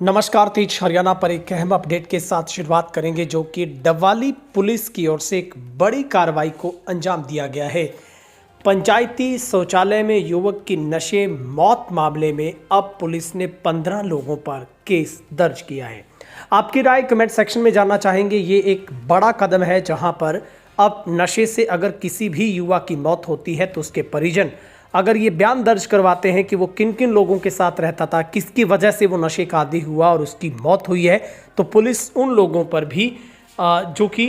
नमस्कार, तेज हरियाणा पर एक अहम अपडेट के साथ शुरुआत करेंगे जो कि डबवाली पुलिस की ओर से एक बड़ी कार्रवाई को अंजाम दिया गया है। पंचायती शौचालय में युवक की नशे मौत मामले में अब पुलिस ने 15 लोगों पर केस दर्ज किया है। आपकी राय कमेंट सेक्शन में जानना चाहेंगे। ये एक बड़ा कदम है जहां पर अब नशे से अगर किसी भी युवा की मौत होती है तो उसके परिजन अगर ये बयान दर्ज करवाते हैं कि वो किन किन लोगों के साथ रहता था, किसकी वजह से वो नशे का आदी हुआ और उसकी मौत हुई है, तो पुलिस उन लोगों पर भी जो कि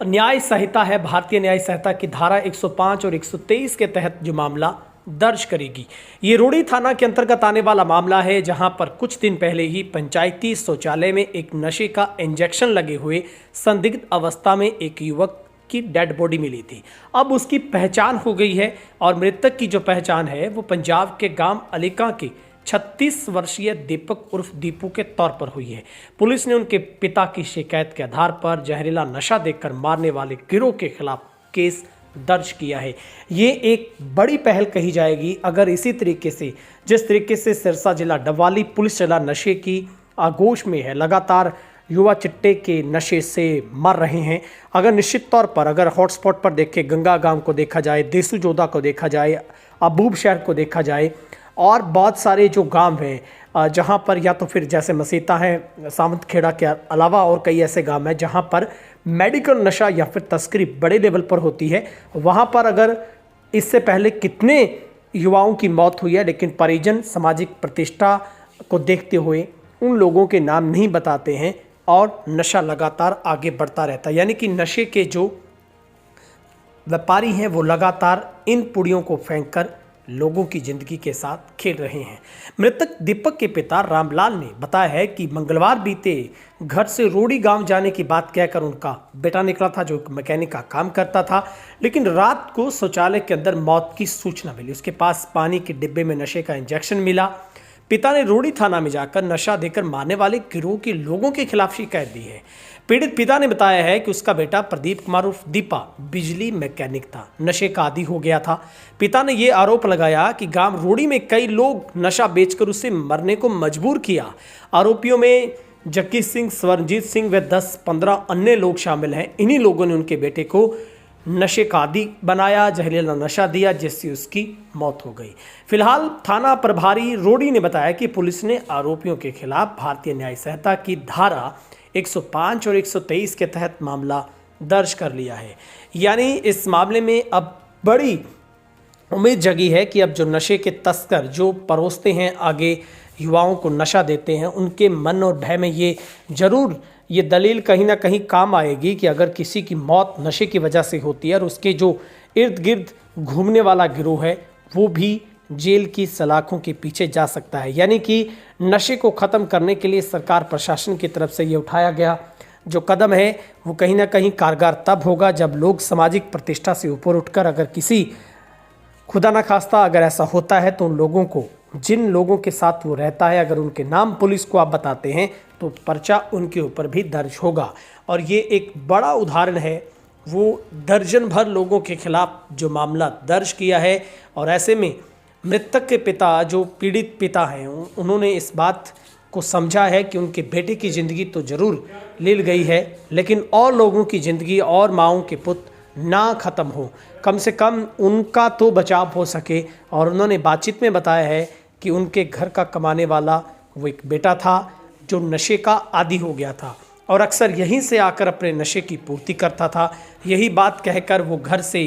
न्याय संहिता है, भारतीय न्याय संहिता की धारा 105 और 123 के तहत जो मामला दर्ज करेगी। ये रोड़ी थाना के अंतर्गत आने वाला मामला है जहां पर कुछ दिन पहले ही पंचायती शौचालय में एक नशे का इंजेक्शन लगे हुए संदिग्ध अवस्था में एक युवक की डेड बॉडी मिली थी। अब उसकी पहचान हो गई है और मृतक की जो पहचान है वो पंजाब के गांव अलीका के 36 वर्षीय दीपक उर्फ दीपू के तौर पर हुई है। पुलिस ने उनके पिता की शिकायत के आधार पर जहरीला नशा देकर मारने वाले गिरोह के खिलाफ केस दर्ज किया है। ये एक बड़ी पहल कही जाएगी अगर इसी तरीके से, जिस तरीके से सिरसा जिला डबवाली पुलिस जिला नशे की आगोश में है, लगातार युवा चिट्टे के नशे से मर रहे हैं। अगर निश्चित तौर पर अगर हॉटस्पॉट पर देखें, गंगा गांव को देखा जाए, देसू जोधा को देखा जाए, अबूब शहर को देखा जाए और बहुत सारे जो गांव हैं जहां पर या तो फिर जैसे मसीता है, सावंतखेड़ा के अलावा और कई ऐसे गांव हैं जहां पर मेडिकल नशा या फिर तस्करी बड़े लेवल पर होती है। वहां पर अगर इससे पहले कितने युवाओं की मौत हुई है, लेकिन परिजन सामाजिक प्रतिष्ठा को देखते हुए उन लोगों के नाम नहीं बताते हैं और नशा लगातार आगे बढ़ता रहता है। यानी कि नशे के जो व्यापारी हैं वो लगातार इन पुड़ियों को फेंककर लोगों की जिंदगी के साथ खेल रहे हैं। मृतक दीपक के पिता रामलाल ने बताया है कि मंगलवार बीते घर से रोड़ी गांव जाने की बात कहकर उनका बेटा निकला था जो मैकेनिक का काम करता था, लेकिन रात को शौचालय के अंदर मौत की सूचना मिली। उसके पास पानी के डिब्बे में नशे का इंजेक्शन मिला। पिता ने रोड़ी थाना में जाकर नशा देकर मारने वाले गिरोह के लोगों के खिलाफ शिकायत दी है। पीड़ित पिता ने बताया है कि उसका बेटा प्रदीप कुमार उर्फ दीपा बिजली मैकेनिक था, नशे का आदी हो गया था। पिता ने यह आरोप लगाया कि गांव रोड़ी में कई लोग नशा बेचकर उसे मरने को मजबूर किया। आरोपियों में जक्की सिंह, स्वरजीत सिंह व 10-15 अन्य लोग शामिल हैं। इन्हीं लोगों ने उनके बेटे को नशे का आदी बनाया, जहरीला नशा दिया, जिससे उसकी मौत हो गई। फिलहाल थाना प्रभारी रोड़ी ने बताया कि पुलिस ने आरोपियों के खिलाफ भारतीय न्याय संहिता की धारा 105 और 123 के तहत मामला दर्ज कर लिया है। यानी इस मामले में अब बड़ी उम्मीद जगी है कि अब जो नशे के तस्कर जो परोसते हैं, आगे युवाओं को नशा देते हैं, उनके मन और भय में ये दलील कहीं ना कहीं काम आएगी कि अगर किसी की मौत नशे की वजह से होती है और उसके जो इर्द गिर्द घूमने वाला गिरोह है वो भी जेल की सलाखों के पीछे जा सकता है। यानी कि नशे को ख़त्म करने के लिए सरकार प्रशासन की तरफ से ये उठाया गया जो कदम है वो कहीं ना कहीं कारगर तब होगा जब लोग सामाजिक प्रतिष्ठा से ऊपर उठकर, अगर किसी खुदा न खास्ता अगर ऐसा होता है तो उन लोगों को, जिन लोगों के साथ वो रहता है, अगर उनके नाम पुलिस को आप बताते हैं तो पर्चा उनके ऊपर भी दर्ज होगा। और ये एक बड़ा उदाहरण है, वो दर्जन भर लोगों के खिलाफ जो मामला दर्ज किया है। और ऐसे में मृतक के पिता, जो पीड़ित पिता हैं, उन्होंने इस बात को समझा है कि उनके बेटे की ज़िंदगी तो ज़रूर ले गई है, लेकिन और लोगों की ज़िंदगी और माँओं के पुत्र ना ख़त्म हो, कम से कम उनका तो बचाव हो सके। और उन्होंने बातचीत में बताया है कि उनके घर का कमाने वाला वो एक बेटा था जो नशे का आदी हो गया था और अक्सर यहीं से आकर अपने नशे की पूर्ति करता था। यही बात कहकर वो घर से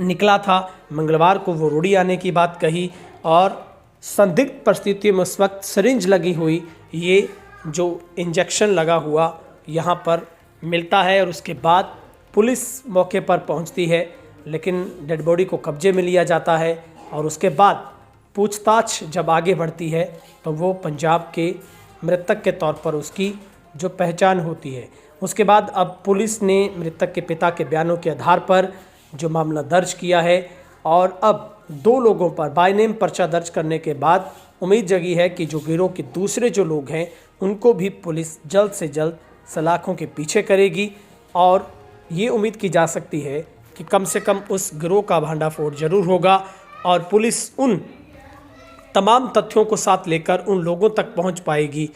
निकला था। मंगलवार को वो रोड़ी आने की बात कही और संदिग्ध परिस्थितियों में उस वक्त सिरिंज लगी हुई, ये जो इंजेक्शन लगा हुआ यहाँ पर मिलता है और उसके बाद पुलिस मौके पर पहुँचती है, लेकिन डेड बॉडी को कब्जे में लिया जाता है और उसके बाद पूछताछ जब आगे बढ़ती है तो वो पंजाब के मृतक के तौर पर उसकी जो पहचान होती है। उसके बाद अब पुलिस ने मृतक के पिता के बयानों के आधार पर जो मामला दर्ज किया है और अब 2 लोगों पर बाय नेम पर्चा दर्ज करने के बाद उम्मीद जगी है कि जो गिरोह के दूसरे जो लोग हैं उनको भी पुलिस जल्द से जल्द सलाखों के पीछे करेगी। और ये उम्मीद की जा सकती है कि कम से कम उस गिरोह का भांडाफोड़ जरूर होगा और पुलिस उन तमाम तथ्यों को साथ लेकर उन लोगों तक पहुंच पाएगी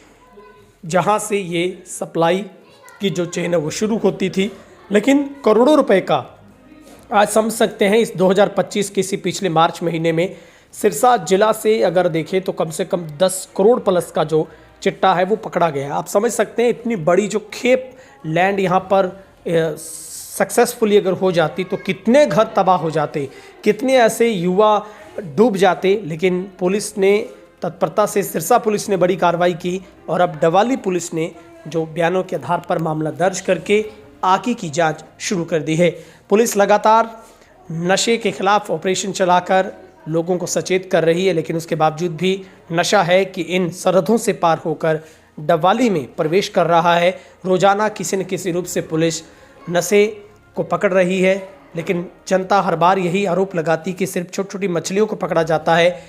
जहां से ये सप्लाई की जो चेन है वो शुरू होती थी। लेकिन करोड़ों रुपए का आज समझ सकते हैं इस 2025 के इसी पिछले मार्च महीने में सिरसा जिला से अगर देखें तो कम से कम 10 करोड़ प्लस का जो चिट्टा है वो पकड़ा गया है। आप समझ सकते हैं इतनी बड़ी जो खेप लैंड यहाँ पर सक्सेसफुली अगर हो जाती तो कितने घर तबाह हो जाते, कितने ऐसे युवा डूब जाते। लेकिन पुलिस ने तत्परता से, सिरसा पुलिस ने बड़ी कार्रवाई की और अब डवाली पुलिस ने जो बयानों के आधार पर मामला दर्ज करके आगे की जांच शुरू कर दी है। पुलिस लगातार नशे के खिलाफ ऑपरेशन चलाकर लोगों को सचेत कर रही है, लेकिन उसके बावजूद भी नशा है कि इन सरहदों से पार होकर डवाली में प्रवेश कर रहा है। रोजाना किसी न किसी रूप से पुलिस नशे को पकड़ रही है, लेकिन जनता हर बार यही आरोप लगाती कि सिर्फ छोटी छोटी मछलियों को पकड़ा जाता है।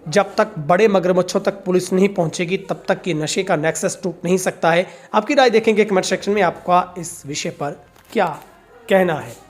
जब तक बड़े मगरमच्छों तक पुलिस नहीं पहुंचेगी तब तक कि नशे का नेक्सस टूट नहीं सकता है। आपकी राय देखेंगे कमेंट सेक्शन में, आपका इस विषय पर क्या कहना है।